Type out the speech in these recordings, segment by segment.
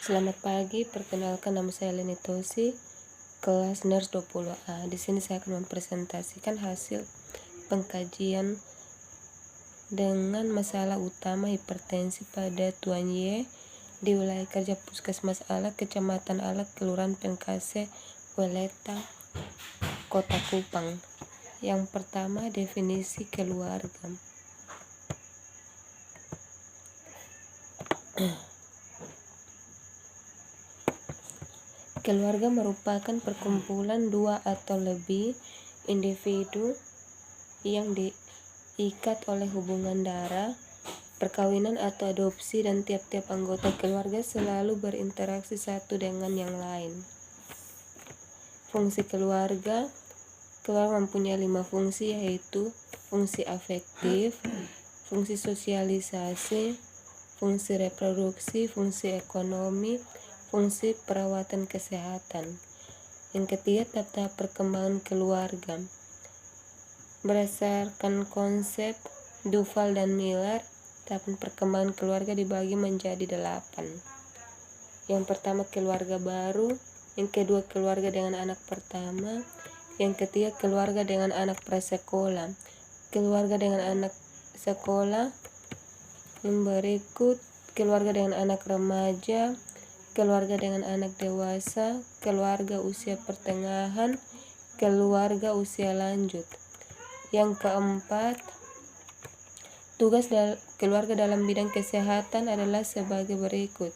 Selamat pagi, perkenalkan nama saya Leni Tosi, kelas NERS 20A. Di sini saya akan mempresentasikan hasil pengkajian dengan masalah utama hipertensi pada Tuan Y di wilayah kerja Puskesmas Alak, Kecamatan Alak, Kelurahan Pengkase, Weleta, Kota Kupang. Yang pertama, definisi keluarga. Keluarga merupakan perkumpulan dua atau lebih individu yang diikat oleh hubungan darah, perkawinan atau adopsi, dan tiap-tiap anggota keluarga selalu berinteraksi satu dengan yang lain. Fungsi keluarga mempunyai 5 fungsi, yaitu fungsi afektif, fungsi sosialisasi, fungsi reproduksi, fungsi ekonomi, fungsi perawatan kesehatan. Yang ketiga, tata perkembangan keluarga. Berdasarkan konsep Duval dan Miller, tahapan perkembangan keluarga dibagi menjadi 8. Yang pertama, keluarga baru. Yang kedua, keluarga dengan anak pertama. Yang ketiga, keluarga dengan anak prasekolah. Keluarga dengan anak sekolah. Yang berikut, keluarga dengan anak remaja, keluarga dengan anak dewasa, keluarga usia pertengahan, keluarga usia lanjut. Yang keempat, tugas keluarga dalam bidang kesehatan adalah sebagai berikut.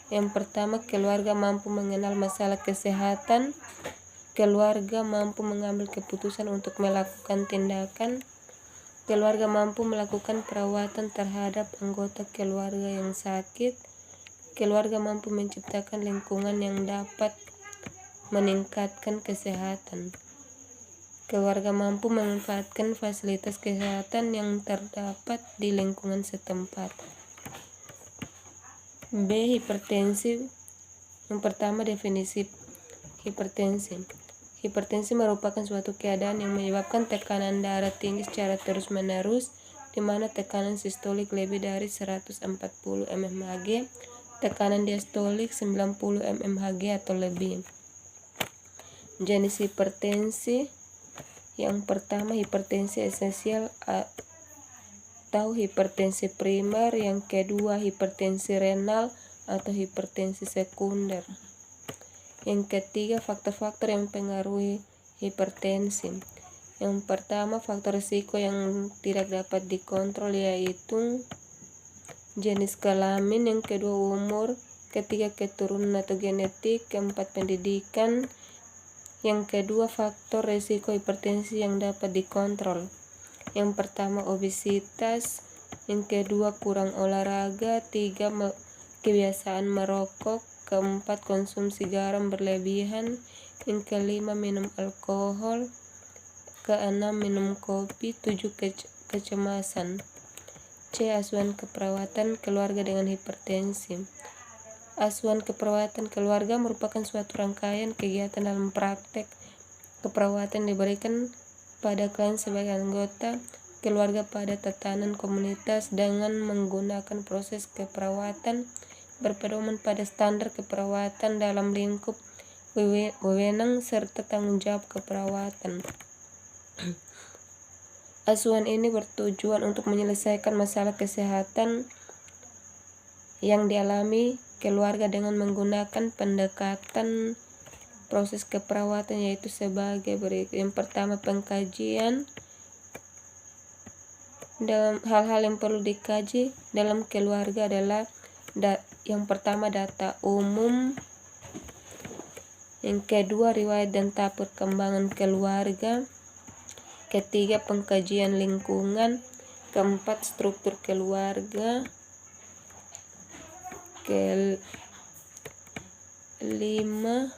Yang pertama, keluarga mampu mengenal masalah kesehatan, keluarga mampu mengambil keputusan untuk melakukan tindakan, keluarga mampu melakukan perawatan terhadap anggota keluarga yang sakit, keluarga mampu menciptakan lingkungan yang dapat meningkatkan kesehatan. Keluarga mampu memanfaatkan fasilitas kesehatan yang terdapat di lingkungan setempat. B. Hipertensi. Yang pertama, definisi hipertensi. Hipertensi merupakan suatu keadaan yang menyebabkan tekanan darah tinggi secara terus-menerus, di mana tekanan sistolik lebih dari 140 mmHg, tekanan diastolik 90 mmHg atau lebih. Jenis hipertensi. Yang pertama, hipertensi esensial atau hipertensi primer. Yang kedua, hipertensi renal atau hipertensi sekunder. Yang ketiga, faktor-faktor yang mempengaruhi hipertensi. Yang pertama, faktor risiko yang tidak dapat dikontrol, yaitu jenis kelamin. Yang kedua, umur. Ketiga, keturunan atau genetik. Keempat, pendidikan. Yang kedua, faktor risiko hipertensi yang dapat dikontrol. Yang pertama, obesitas. Yang kedua, kurang olahraga. Tiga, kebiasaan merokok. Keempat, konsumsi garam berlebihan. Yang kelima, minum alkohol. Keenam, minum kopi. 7, kecemasan. C. Asuhan keperawatan keluarga dengan hipertensi. Asuhan keperawatan keluarga merupakan suatu rangkaian kegiatan dalam praktek keperawatan diberikan pada klien sebagai anggota keluarga pada tatanan komunitas dengan menggunakan proses keperawatan berpedoman pada standar keperawatan dalam lingkup wewenang serta tanggung jawab keperawatan. Asuhan ini bertujuan untuk menyelesaikan masalah kesehatan yang dialami keluarga dengan menggunakan pendekatan proses keperawatan, yaitu sebagai berikut. Yang pertama, pengkajian. Dalam hal-hal yang perlu dikaji dalam keluarga adalah yang pertama, data umum. Yang kedua, riwayat dan tahap perkembangan keluarga. Ketiga, pengkajian lingkungan. Keempat, struktur keluarga. Kelima,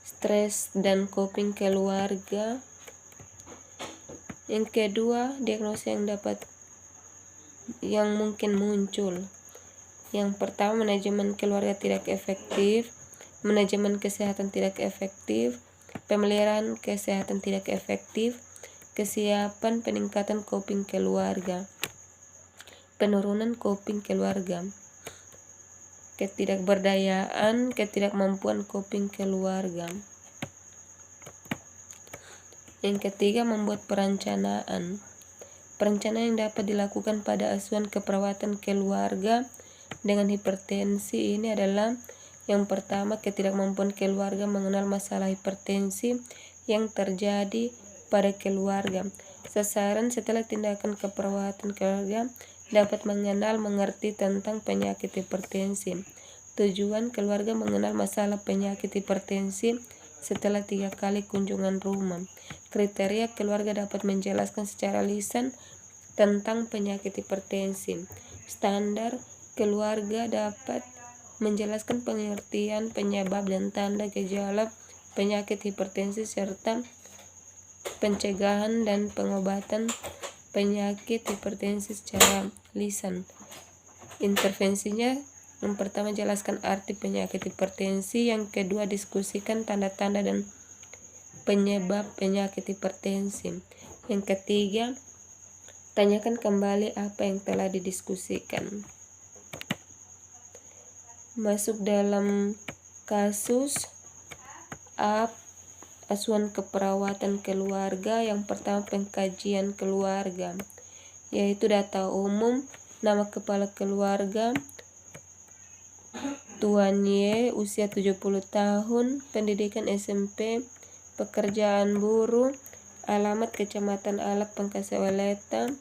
stres dan coping keluarga. Yang kedua, diagnosa yang mungkin muncul. Yang pertama, manajemen keluarga tidak efektif, manajemen kesehatan tidak efektif, pemeliharaan kesehatan tidak efektif, kesiapan peningkatan coping keluarga, penurunan coping keluarga. ketidakberdayaan, ketidakmampuan coping keluarga. Yang ketiga, membuat perencanaan. Perencanaan yang dapat dilakukan pada asuhan keperawatan keluarga dengan hipertensi ini adalah yang pertama, ketidakmampuan keluarga mengenal masalah hipertensi yang terjadi pada keluarga. Sasaran setelah tindakan keperawatan keluarga dapat mengerti tentang penyakit hipertensi. Tujuan keluarga mengenal masalah penyakit hipertensi setelah 3 kali kunjungan rumah. Kriteria keluarga dapat menjelaskan secara lisan tentang penyakit hipertensi. Standar keluarga dapat menjelaskan pengertian, penyebab, dan tanda gejala penyakit hipertensi serta pencegahan dan pengobatan penyakit hipertensi secara lisan. Intervensinya, yang pertama jelaskan arti penyakit hipertensi, yang kedua diskusikan tanda-tanda dan penyebab penyakit hipertensi, yang ketiga tanyakan kembali apa yang telah didiskusikan. Masuk dalam kasus asuhan keperawatan keluarga. Yang pertama, pengkajian keluarga, yaitu data umum, nama kepala keluarga, Tuan Y, usia 70 tahun, pendidikan SMP, pekerjaan buruh, alamat Kecamatan Alak, Pangkaseweleta,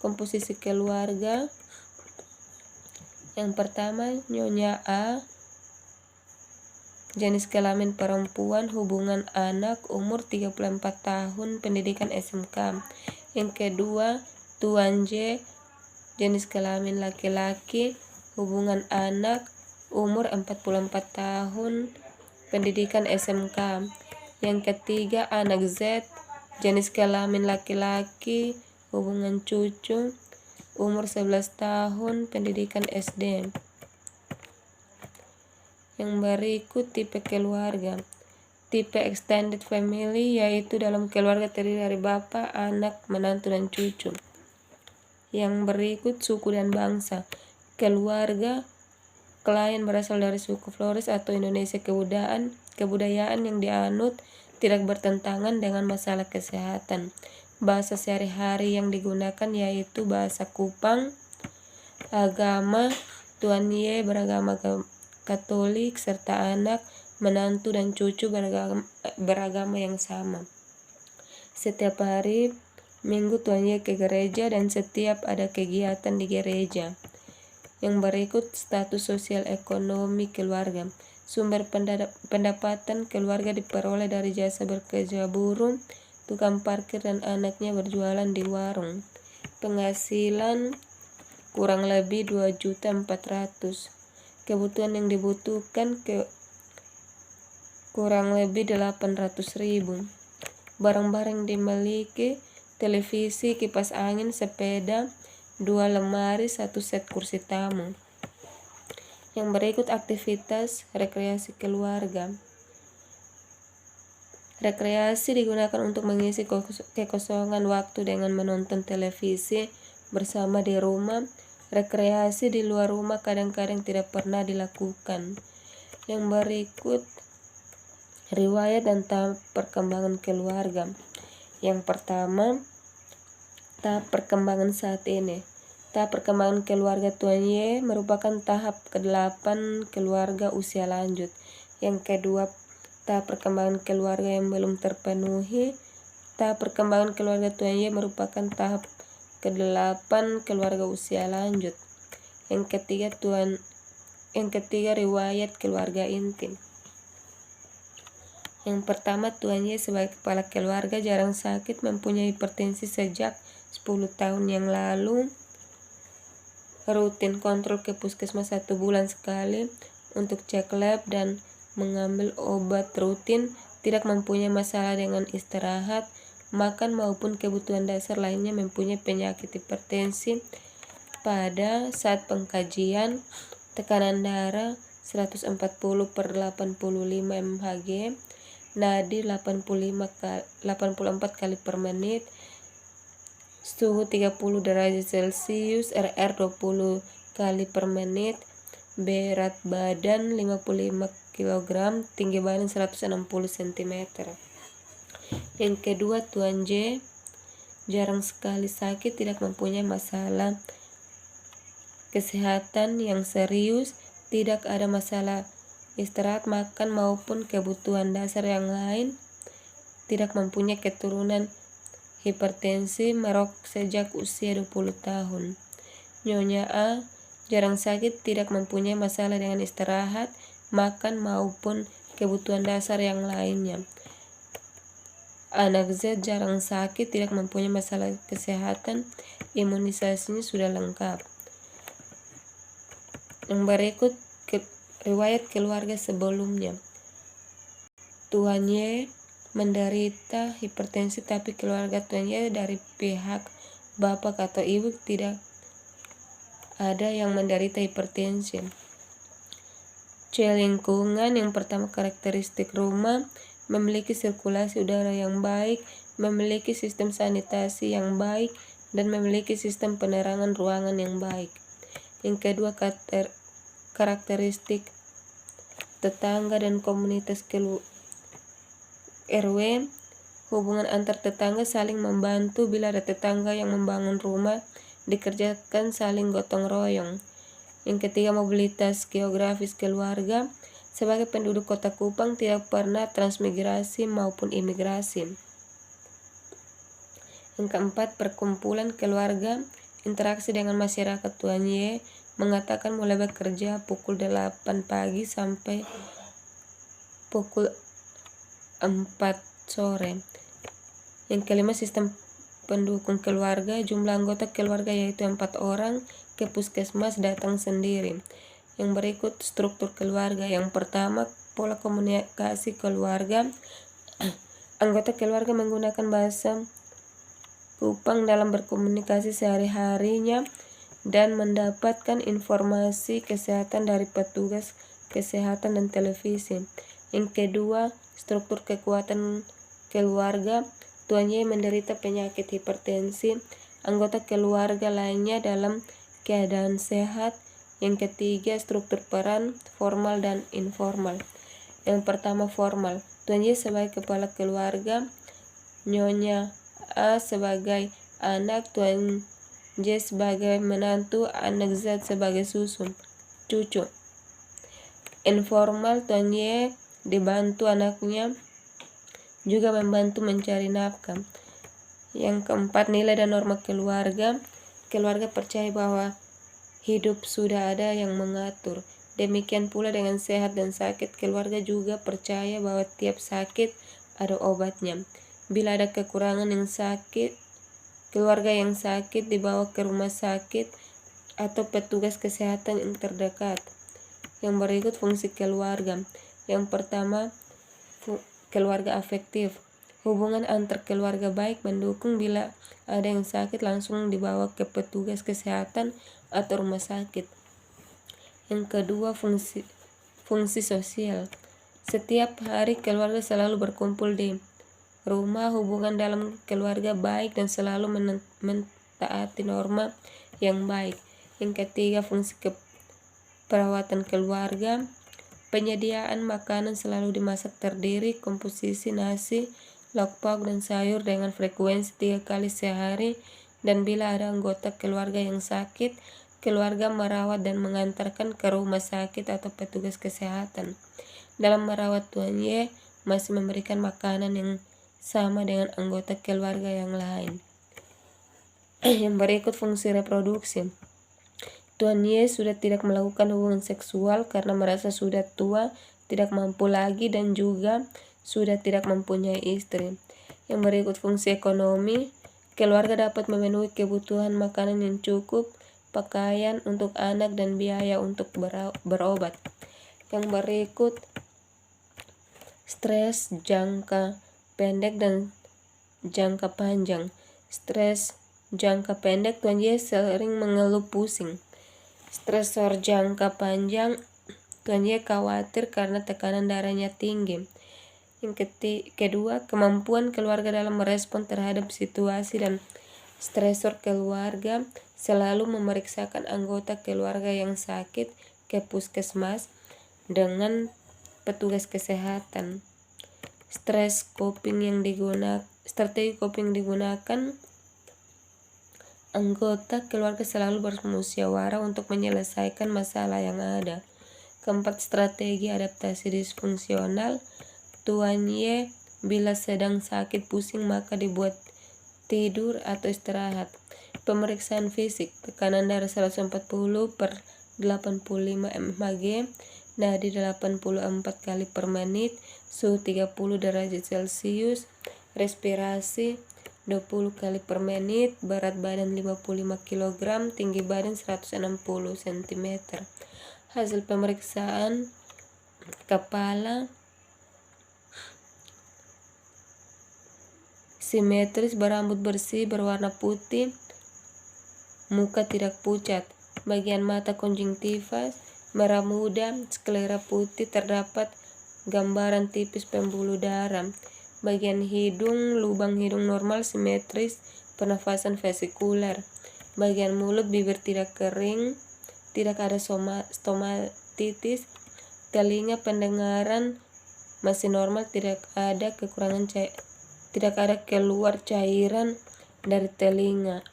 komposisi keluarga. Yang pertama, Nyonya A, jenis kelamin perempuan, hubungan anak, umur 34 tahun, pendidikan SMK. Yang kedua, Tuan J, jenis kelamin laki-laki, hubungan anak, umur 44 tahun, pendidikan SMK. Yang ketiga, anak Z, jenis kelamin laki-laki, hubungan cucu, umur 11 tahun, pendidikan SD. Yang berikut tipe keluarga. Tipe extended family, yaitu dalam keluarga terdiri dari bapak, anak, menantu, dan cucu. Yang berikut suku dan bangsa. Keluarga klien berasal dari suku Flores atau Indonesia. Kebudayaan yang dianut tidak bertentangan dengan masalah kesehatan. Bahasa sehari-hari yang digunakan yaitu bahasa Kupang. Agama, Tuan Y beragama Katolik, serta anak, menantu, dan cucu beragama yang sama. Setiap hari Minggu Tuan Y ke gereja dan setiap ada kegiatan di gereja. Yang berikut status sosial ekonomi keluarga. Sumber pendapatan keluarga diperoleh dari jasa bekerja buruh, tukang parkir, dan anaknya berjualan di warung. Penghasilan kurang lebih 2.400.000. Kebutuhan yang dibutuhkan kurang lebih 800.000. Barang-barang yang dimiliki: televisi, kipas angin, sepeda, 2 lemari, 1 set kursi tamu. Yang berikut aktivitas rekreasi keluarga. Rekreasi digunakan untuk mengisi kekosongan waktu dengan menonton televisi bersama di rumah. Rekreasi di luar rumah kadang-kadang tidak pernah dilakukan. Yang berikut riwayat dan tahap perkembangan keluarga. Yang pertama, tahap perkembangan saat ini. Tahap perkembangan keluarga Tuan Y merupakan tahap ke-8 keluarga usia lanjut. Yang kedua, tahap perkembangan keluarga yang belum terpenuhi. Tahap perkembangan keluarga Tuan Y merupakan tahap ke-8 keluarga usia lanjut. Yang ketiga, riwayat keluarga inti. Yang pertama, Tuan Y sebagai kepala keluarga jarang sakit, mempunyai hipertensi sejak 10 tahun yang lalu. Rutin kontrol ke puskesmas 1 bulan sekali untuk cek lab dan mengambil obat rutin. Tidak mempunyai masalah dengan istirahat, makan maupun kebutuhan dasar lainnya. Mempunyai penyakit hipertensi. Pada saat pengkajian, tekanan darah 140/85 mHg, nadi 84 kali per menit, suhu 30 derajat Celcius, RR 20 kali per menit, berat badan 55 kg, tinggi badan 160 cm. Yang kedua, Tuan J jarang sekali sakit, tidak mempunyai masalah kesehatan yang serius, tidak ada masalah istirahat, makan maupun kebutuhan dasar yang lain, tidak mempunyai keturunan hipertensi, merokok sejak usia 20 tahun. Nyonya A jarang sakit, tidak mempunyai masalah dengan istirahat, makan maupun kebutuhan dasar yang lainnya. Anak Z jarang sakit, tidak mempunyai masalah kesehatan, imunisasinya sudah lengkap. Yang berikut riwayat keluarga sebelumnya. Tuan Y menderita hipertensi, tapi keluarga Tuan Y dari pihak bapak atau ibu tidak ada yang menderita hipertensi. C. Lingkungan. Yang pertama, karakteristik rumah memiliki sirkulasi udara yang baik, memiliki sistem sanitasi yang baik, dan memiliki sistem penerangan ruangan yang baik. Yang kedua, karakteristik tetangga dan komunitas RW. Hubungan antar tetangga saling membantu, bila ada tetangga yang membangun rumah dikerjakan saling gotong royong. Yang ketiga, mobilitas geografis keluarga. Sebagai penduduk kota Kupang tidak pernah transmigrasi maupun imigrasi. Yang keempat, perkumpulan keluarga. Interaksi dengan masyarakat. Tuan Y mengatakan mulai bekerja pukul 8 pagi sampai pukul 4 sore. Yang kelima, sistem pendukung keluarga. Jumlah anggota keluarga yaitu 4 orang, ke puskesmas datang sendiri. Yang berikut struktur keluarga. Yang pertama, pola komunikasi keluarga. Anggota keluarga menggunakan bahasa Kupang dalam berkomunikasi sehari-harinya dan mendapatkan informasi kesehatan dari petugas kesehatan dan televisi. Yang kedua, struktur kekuatan keluarga. Tuan Y menderita penyakit hipertensi, anggota keluarga lainnya dalam keadaan sehat. Yang ketiga, struktur peran formal dan informal. Yang pertama, formal. Tuan Y sebagai kepala keluarga, Nyonya A sebagai anak, Tuan J sebagai menantu, anak Z sebagai cucu. Informal, Tuan Y dibantu anaknya juga membantu mencari nafkah. Yang keempat, nilai dan norma keluarga. Keluarga percaya bahwa hidup sudah ada yang mengatur. Demikian pula dengan sehat dan sakit. Keluarga juga percaya bahwa tiap sakit ada obatnya. Bila ada kekurangan yang sakit, keluarga yang sakit dibawa ke rumah sakit atau petugas kesehatan yang terdekat. Yang berikut fungsi keluarga. Yang pertama, keluarga afektif. Hubungan antar keluarga baik, mendukung. Bila ada yang sakit langsung dibawa ke petugas kesehatan atau rumah sakit. Yang kedua, fungsi sosial. Setiap hari keluarga selalu berkumpul di rumah. Hubungan dalam keluarga baik dan selalu mentaati norma yang baik. Yang ketiga, fungsi perawatan keluarga. Penyediaan makanan selalu dimasak terdiri komposisi nasi, lauk pauk dan sayur dengan frekuensi 3 kali sehari. Dan bila ada anggota keluarga yang sakit, keluarga merawat dan mengantarkan ke rumah sakit atau petugas kesehatan. Dalam merawat, Tuan Y masih memberikan makanan yang sama dengan anggota keluarga yang lain. Yang berikut fungsi reproduksi. Tuan Y sudah tidak melakukan hubungan seksual karena merasa sudah tua, tidak mampu lagi, dan juga sudah tidak mempunyai istri. Yang berikut fungsi ekonomi. Keluarga dapat memenuhi kebutuhan makanan yang cukup, pakaian untuk anak, dan biaya untuk berobat. Yang berikut stres jangka pendek dan jangka panjang. Stres jangka pendek, Tuan Y sering mengeluh pusing. Stresor jangka panjang, Tuan Y khawatir karena tekanan darahnya tinggi. Yang kedua, kemampuan keluarga dalam merespon terhadap situasi dan stresor keluarga. Selalu memeriksakan anggota keluarga yang sakit, ke puskesmas dengan petugas kesehatan. Strategi coping digunakan, anggota keluarga selalu bermusyawarah untuk menyelesaikan masalah yang ada. Keempat, strategi adaptasi disfungsional. Tuan Y bila sedang sakit pusing maka dibuat tidur atau istirahat. Pemeriksaan fisik, tekanan darah 140/85 mmHg, nadi 84 kali per menit, suhu 30 derajat Celcius, respirasi 20 kali per menit, berat badan 55 kg, tinggi badan 160 cm. Hasil pemeriksaan kepala simetris, berambut bersih, berwarna putih, muka tidak pucat. Bagian mata konjungtiva merah muda, sklera putih, terdapat gambaran tipis pembuluh darah. Bagian hidung, lubang hidung normal simetris, pernafasan vesikuler. Bagian mulut, bibir tidak kering, tidak ada stomatitis. Telinga, pendengaran masih normal, tidak ada keluar cairan dari telinga.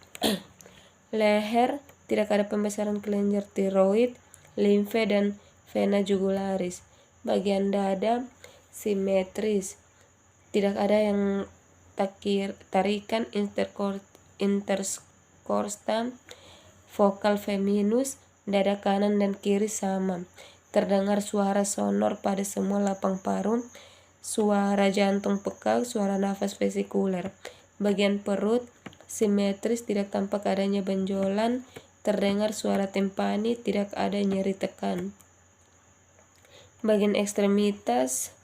Leher, tidak ada pembesaran kelenjar tiroid, limfe dan vena jugularis. Bagian dada simetris, tidak ada yang tarikan interkostal, vokal feminus, dada kanan dan kiri sama. Terdengar suara sonor pada semua lapang paru, suara jantung pekal, suara nafas vesikuler. Bagian perut simetris, tidak tampak adanya benjolan, terdengar suara timpani, tidak ada nyeri tekan. Bagian ekstremitas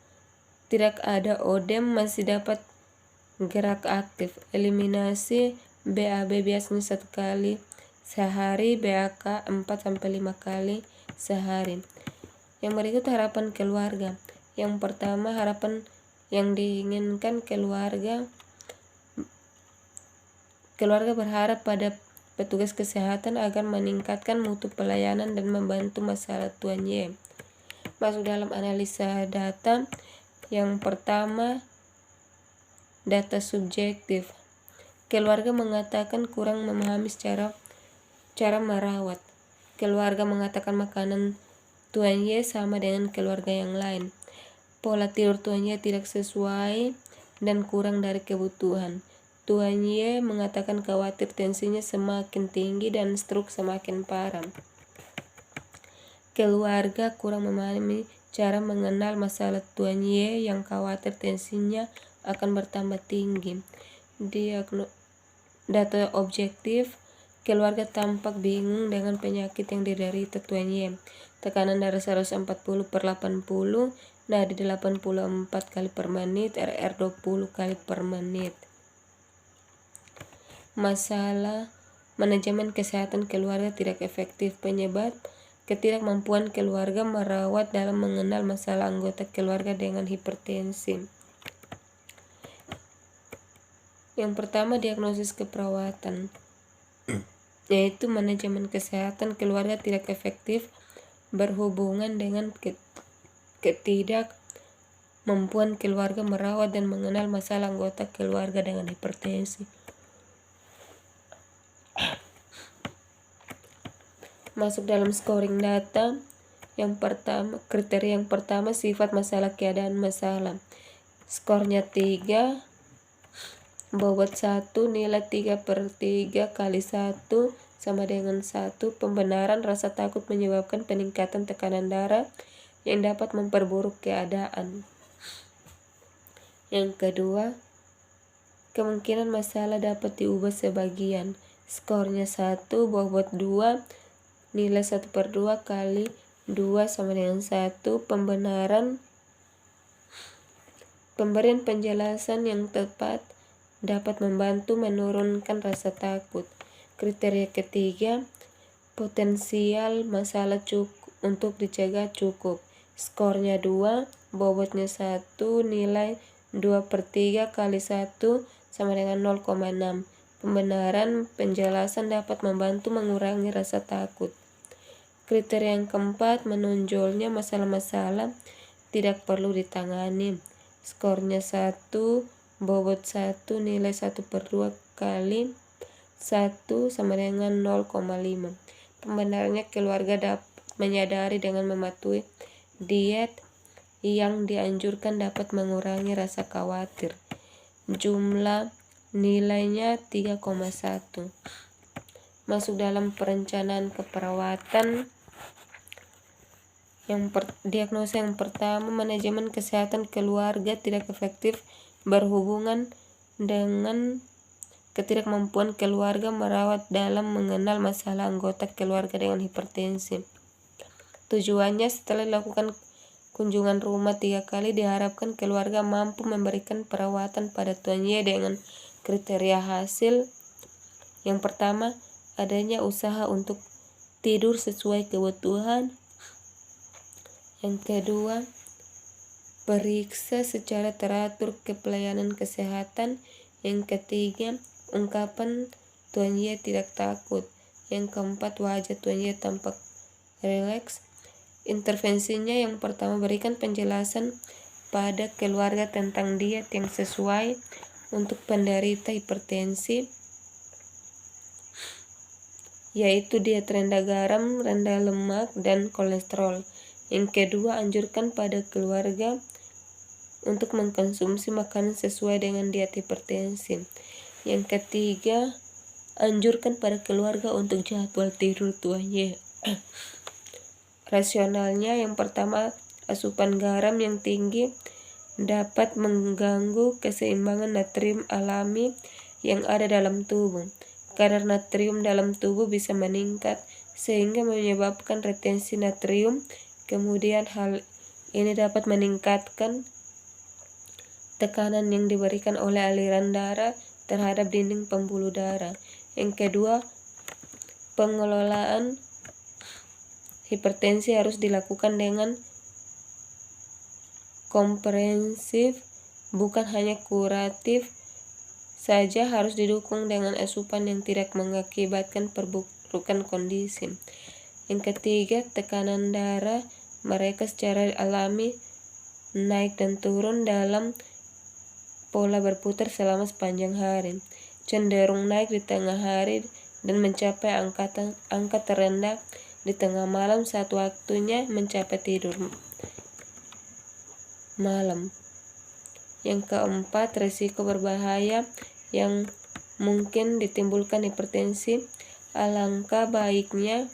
tidak ada odem, masih dapat gerak aktif. Eliminasi BAB biasanya 1 kali sehari, BAK 4-5 kali sehari. Yang berikut harapan keluarga. Yang pertama, harapan yang diinginkan keluarga berharap pada petugas kesehatan agar meningkatkan mutu pelayanan dan membantu masalah Tuan Y. Masuk dalam analisa data. Yang pertama, data subjektif. Keluarga mengatakan kurang memahami cara merawat. Keluarga mengatakan makanan Tuan Y sama dengan keluarga yang lain. Pola tidur Tuan Y tidak sesuai dan kurang dari kebutuhan. Tuan Y mengatakan khawatir tensinya semakin tinggi dan stroke semakin parah. Keluarga kurang memahami cara mengenal masalah Tuan Y yang khawatir tensinya akan bertambah tinggi. Data objektif. Keluarga tampak bingung dengan penyakit yang diderita Tuan Y. Tekanan darah 140/80, nadi 84 kali per menit, RR 20 kali per menit. Masalah manajemen kesehatan keluarga tidak efektif. Penyebab ketidakmampuan keluarga merawat dalam mengenal masalah anggota keluarga dengan hipertensi. Yang pertama, diagnosis keperawatan, yaitu manajemen kesehatan keluarga tidak efektif berhubungan dengan ketidakmampuan keluarga merawat dan mengenal masalah anggota keluarga dengan hipertensi. Masuk dalam scoring data. Kriteria yang pertama, sifat masalah, keadaan masalah. Skornya 3, bobot 1, nilai 3/3 kali 1 sama dengan 1. Pembenaran, rasa takut menyebabkan peningkatan tekanan darah yang dapat memperburuk keadaan. Yang kedua, kemungkinan masalah dapat diubah sebagian. Skornya 1, bobot 2, nilai 1/2 kali 2 sama dengan 1. Pemberian penjelasan yang tepat dapat membantu menurunkan rasa takut. Kriteria ketiga, potensial masalah untuk dicegah cukup. Skornya 2, bobotnya 1, nilai 2/3 kali 1 sama dengan 0,6. Pembenaran penjelasan dapat membantu mengurangi rasa takut. Kriteria yang keempat, menonjolnya masalah-masalah tidak perlu ditangani. Skornya 1, bobot 1, nilai 1/2 kali 1 sama dengan 0,5. Pembenarannya, keluarga dapat menyadari dengan mematuhi diet yang dianjurkan dapat mengurangi rasa khawatir. Jumlah nilainya 3,1. Masuk dalam perencanaan keperawatan. Diagnosa yang pertama, manajemen kesehatan keluarga tidak efektif berhubungan dengan ketidakmampuan keluarga merawat dalam mengenal masalah anggota keluarga dengan hipertensi. Tujuannya, setelah dilakukan kunjungan rumah 3 kali, diharapkan keluarga mampu memberikan perawatan pada Tuan Y dengan kriteria hasil. Yang pertama, adanya usaha untuk tidur sesuai kebutuhan. Yang kedua, periksa secara teratur ke pelayanan kesehatan. Yang ketiga, ungkapan Tuan Y tidak takut. Yang keempat, wajah Tuan Y tampak rileks. Intervensinya, yang pertama, berikan penjelasan pada keluarga tentang diet yang sesuai untuk penderita hipertensi, yaitu diet rendah garam, rendah lemak, dan kolesterol. Yang kedua, anjurkan pada keluarga untuk mengkonsumsi makanan sesuai dengan diet hipertensi. Yang ketiga, anjurkan pada keluarga untuk jadwal tidur Tuan Y. Rasionalnya, yang pertama, asupan garam yang tinggi dapat mengganggu keseimbangan natrium alami yang ada dalam tubuh. Kadar natrium dalam tubuh bisa meningkat sehingga menyebabkan retensi natrium. Kemudian hal ini dapat meningkatkan tekanan yang diberikan oleh aliran darah terhadap dinding pembuluh darah. Yang kedua, pengelolaan hipertensi harus dilakukan dengan komprehensif, bukan hanya kuratif saja, harus didukung dengan asupan yang tidak mengakibatkan perburukan kondisi. Yang ketiga, tekanan darah mereka secara alami naik dan turun dalam pola berputar selama sepanjang hari, cenderung naik di tengah hari dan mencapai angka terendah di tengah malam saat waktunya mencapai tidur malam. Yang keempat, risiko berbahaya yang mungkin ditimbulkan hipertensi. Alangkah baiknya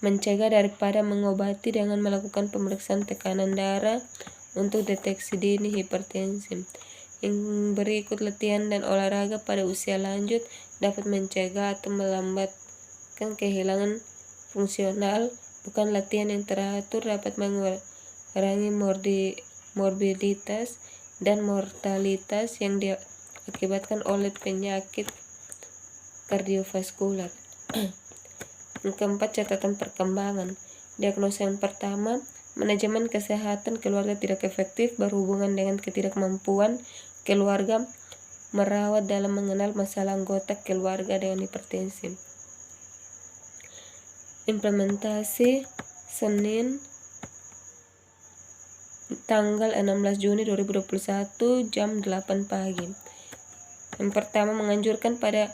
mencegah daripada mengobati dengan melakukan pemeriksaan tekanan darah untuk deteksi dini hipertensi. Yang berikut, latihan dan olahraga pada usia lanjut dapat mencegah atau melambatkan kehilangan fungsional. Bukan latihan yang teratur dapat mengurangi morbiditas dan mortalitas yang diakibatkan oleh penyakit kardiovaskular. Yang keempat, catatan perkembangan. Diagnosa yang pertama, manajemen kesehatan keluarga tidak efektif berhubungan dengan ketidakmampuan keluarga merawat dalam mengenal masalah anggota keluarga dengan hipertensi. Implementasi, Senin tanggal 16 Juni 2021 jam 8 pagi. Yang pertama, menganjurkan pada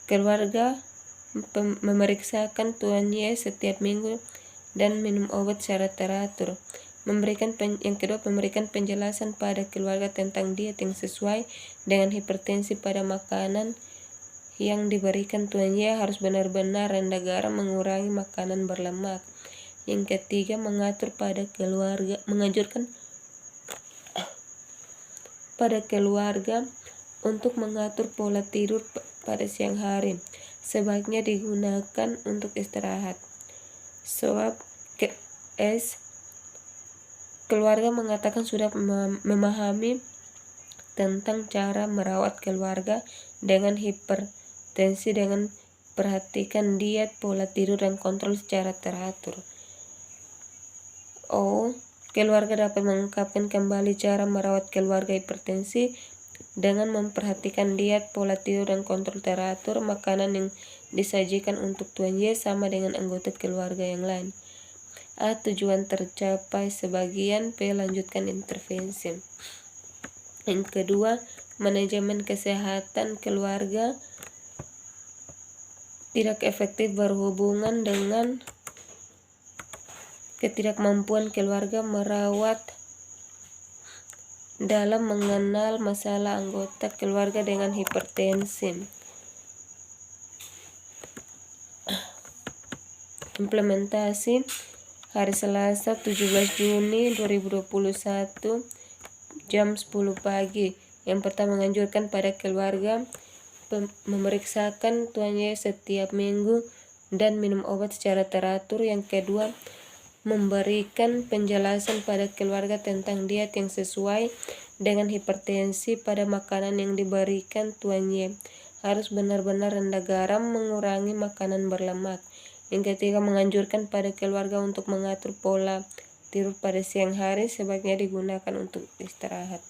keluarga memeriksakan Tuan Y setiap minggu dan minum obat secara teratur. Yang kedua, memberikan penjelasan pada keluarga tentang diet yang sesuai dengan hipertensi. Pada makanan yang diberikan Tuan Y harus benar-benar rendah garam, mengurangi makanan berlemak. Yang ketiga, menganjurkan pada keluarga untuk mengatur pola tidur pada siang hari. Sebaiknya digunakan untuk istirahat. Soab S. Keluarga mengatakan sudah memahami tentang cara merawat keluarga dengan hipertensi dengan perhatikan diet, pola tidur, dan kontrol secara teratur. Keluarga dapat mengungkapkan kembali cara merawat keluarga hipertensi dengan memperhatikan diet, pola tidur, dan kontrol teratur, makanan yang disajikan untuk Tuan Y sama dengan anggota keluarga yang lain. A. Tujuan tercapai sebagian. B. Lanjutkan intervensi. Yang kedua, manajemen kesehatan keluarga tidak efektif berhubungan dengan ketidakmampuan keluarga merawat dalam mengenal masalah anggota keluarga dengan hipertensi. Implementasi hari Selasa 17 Juni 2021 jam 10 pagi. Yang pertama, menganjurkan pada keluarga memeriksakan Tuan Y setiap minggu dan minum obat secara teratur. Yang kedua, memberikan penjelasan pada keluarga tentang diet yang sesuai dengan hipertensi pada makanan yang diberikan Tuan Y. Harus benar-benar rendah garam, mengurangi makanan berlemak. Yang ketiga, menganjurkan pada keluarga untuk mengatur pola tidur pada siang hari, sebaiknya digunakan untuk istirahat.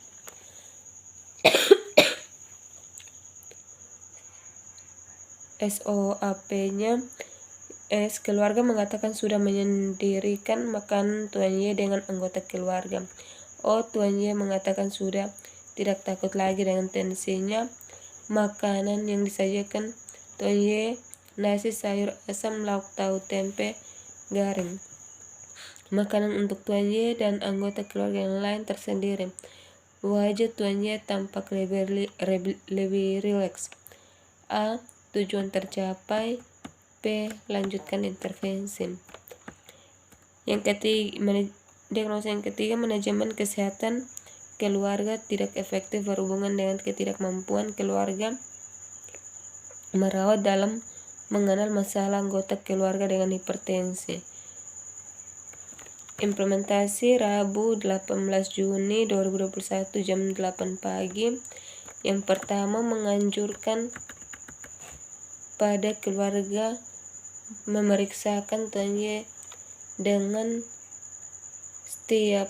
SOAP-nya, keluarga mengatakan sudah menyendirikan makanan Tuan Y dengan anggota keluarga. O. Tuan Y mengatakan sudah tidak takut lagi dengan tensinya. Makanan yang disajikan Tuan Y: nasi, sayur asam, lauk tahu, tempe, garing. Makanan untuk Tuan Y dan anggota keluarga yang lain tersendiri. Wajah Tuan Y tampak lebih rileks. A. Tujuan tercapai. B. Lanjutkan intervensi. Yang ketiga, diagnosa yang ketiga, manajemen kesehatan keluarga tidak efektif berhubungan dengan ketidakmampuan keluarga merawat dalam mengenal masalah anggota keluarga dengan hipertensi. Implementasi Rabu 18 Juni 2021 jam 8 pagi. Yang pertama, menganjurkan pada keluarga memeriksakan Tuan Y dengan setiap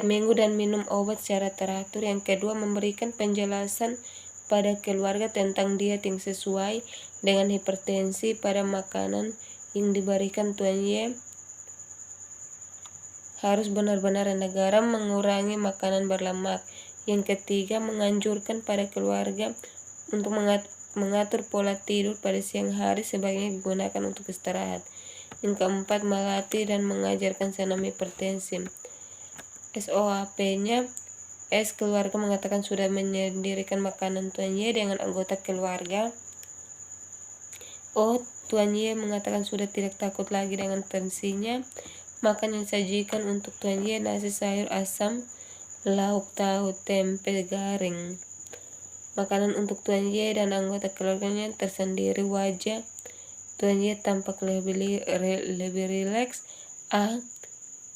minggu dan minum obat secara teratur. Yang kedua, memberikan penjelasan pada keluarga tentang diet yang sesuai dengan hipertensi pada makanan yang diberikan Tuan Y. Harus benar-benar rendah garam, mengurangi makanan berlemak. Yang ketiga, menganjurkan pada keluarga untuk mengatur pola tidur pada siang hari, sebaiknya digunakan untuk istirahat. Yang keempat, melatih dan mengajarkan senam hipertensi. SOAP-nya, keluarga mengatakan sudah menyendirikan makanan Tuan Y dengan anggota keluarga. O. Tuan Y mengatakan sudah tidak takut lagi dengan tensinya. Makanan yang disajikan untuk Tuan Y: nasi, sayur asam, lauk tahu, tempe, garing. Makanan untuk Tuan Y dan anggota keluarganya tersendiri. Wajah Tuan Y tampak lebih rileks. A.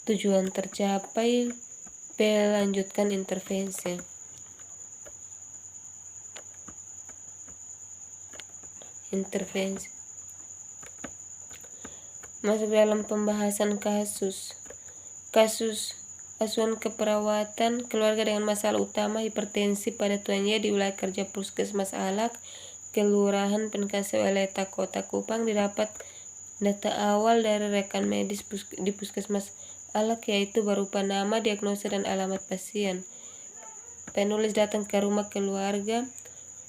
Tujuan tercapai. B. Lanjutkan intervensi. Masuk dalam pembahasan kasus asuhan keperawatan keluarga dengan masalah utama hipertensi pada Tuan Y di wilayah kerja Puskesmas Alak, Kelurahan Penkasi Weleta, Kota Kupang. Didapat data awal dari rekan medis di Puskesmas Alak, yaitu berupa nama, diagnosa, dan alamat pasien. Penulis datang ke rumah keluarga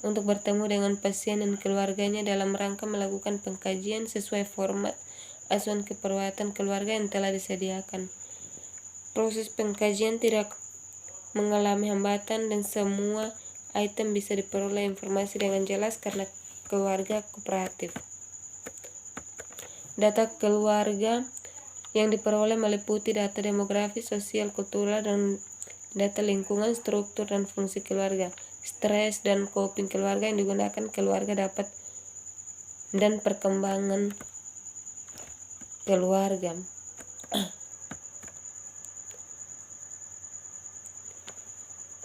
untuk bertemu dengan pasien dan keluarganya dalam rangka melakukan pengkajian sesuai format asuhan keperawatan keluarga yang telah disediakan. Proses pengkajian tidak mengalami hambatan dan semua item bisa diperoleh informasi dengan jelas karena keluarga kooperatif. Data keluarga yang diperoleh meliputi data demografis, sosial, kultural, dan data lingkungan, struktur dan fungsi keluarga, stres dan coping keluarga yang digunakan keluarga dapat, dan perkembangan keluarga.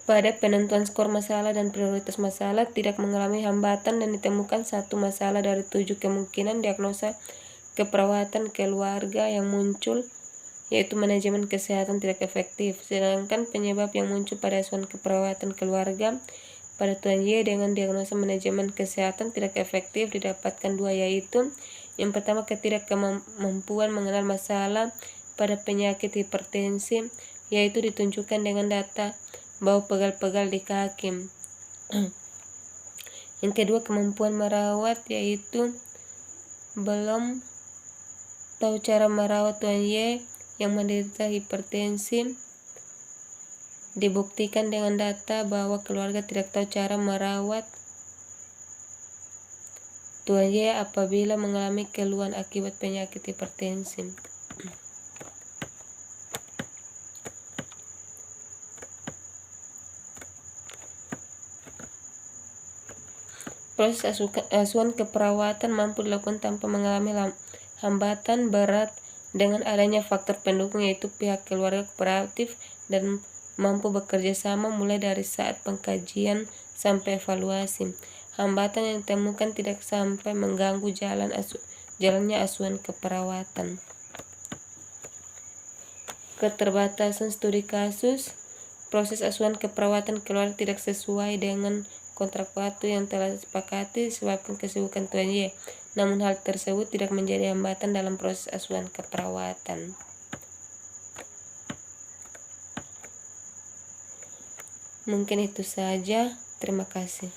Pada penentuan skor masalah dan prioritas masalah tidak mengalami hambatan dan ditemukan satu masalah dari 7 kemungkinan diagnosa keperawatan keluarga yang muncul, yaitu manajemen kesehatan tidak efektif. Sedangkan penyebab yang muncul pada asuhan keperawatan keluarga pada Tuan Y dengan diagnosa manajemen kesehatan tidak efektif didapatkan dua, yaitu yang pertama ketidakmampuan mengenal masalah pada penyakit hipertensi, yaitu ditunjukkan dengan data bau pegal-pegal di kaki. Yang kedua kemampuan merawat, yaitu belum tahu cara merawat Tuan Y yang menderita hipertensi, dibuktikan dengan data bahwa keluarga tidak tahu cara merawat Tuan Y apabila mengalami keluhan akibat penyakit hipertensi. Proses asuhan keperawatan mampu dilakukan tanpa mengalami hambatan berat dengan adanya faktor pendukung, yaitu pihak keluarga kooperatif dan mampu bekerja sama mulai dari saat pengkajian sampai evaluasi. Hambatan yang ditemukan tidak sampai mengganggu jalannya asuhan keperawatan. Keterbatasan studi kasus. Proses asuhan keperawatan keluarga tidak sesuai dengan kontrak waktu yang telah disepakati disebabkan kesibukan Tuan Y. Namun hal tersebut tidak menjadi hambatan dalam proses asuhan keperawatan. Mungkin itu saja. Terima kasih.